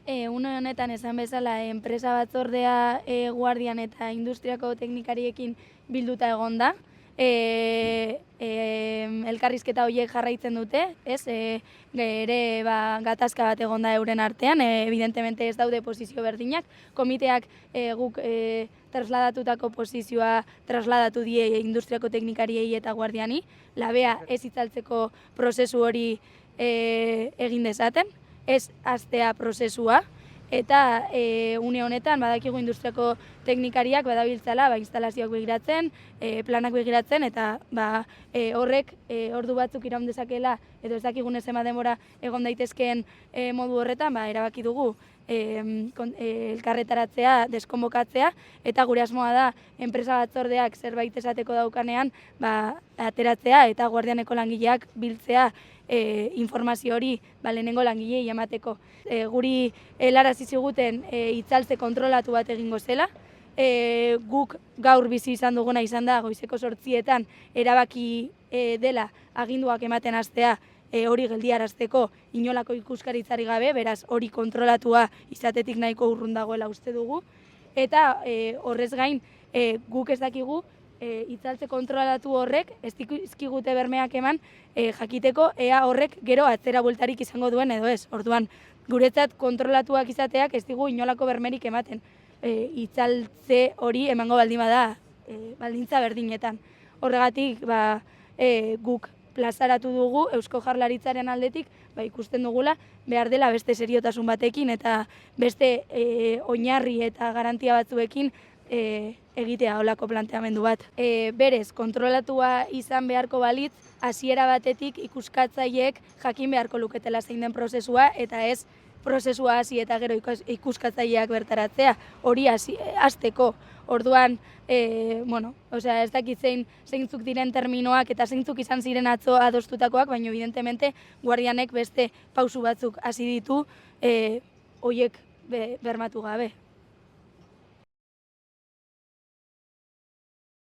Une honetan esan bezala enpresa batzordea guardian eta industriako teknikariekin bilduta egon da. Elkarrizketa horiek jarraitzen dute, ez? Ere gatazka bat egon da euren artean, evidentemente ez daude posizio berdinak. Komiteak guk trasladatutako posizioa trasladatu die industriako teknikariei eta guardiani, labea ez itzaltzeko prozesu hori egin dezaten, ez hastea prozesua, eta une honetan badakigu industriako teknikariak badabiltzala instalazioak begiratzen, planak begiratzen, eta horrek ordu batzuk iraun dezakela, edo ez dakigunez ema denbora egon daitezkeen modu horretan, erabaki dugu elkarretaratzea, deskonbokatzea, eta gure asmoa da enpresa batzordeak zerbait esateko daukanean ateratzea eta guardianeko langileak biltzea informazio hori lehenengo langilei emateko. Guri helarazi ziguten itzaltze kontrolatu bat egingo zela. Guk gaur bizi izan duguna izan da goizeko 8etan erabaki dela aginduak ematen hastea hori geldiarazteko inolako ikuskaritzari gabe, beraz hori kontrolatua izatetik nahiko urrun dagoela uste dugu. Eta horrez gain guk ez dakigu itzaltze kontrolatu horrek ez dizkigute bermeak eman jakiteko ea horrek gero atzera bueltarik izango duen edo ez. Orduan, guretzat kontrolatuak izateak ez digu inolako bermerik ematen itzaltze hori emango baldin bada baldintza berdinetan. Horregatik guk plazaratu dugu Eusko Jaurlaritzaren aldetik ikusten dugula behar dela beste seriotasun batekin eta beste oinarri eta garantia batzuekin egitea holako planteamendu bat. Berez, kontrolatua izan beharko balitz, hasiera batetik ikuskatzaileek jakin beharko luketela zein den prozesua, eta ez prozesua hasi eta gero ikuskatzaileak bertaratzea, hori hasteko. Orduan, ez dakit zeintzuk diren terminoak eta zeintzuk izan ziren atzo adostutakoak, baina evidentemente guardianek beste pausu batzuk hasi ditu horiek bermatu gabe.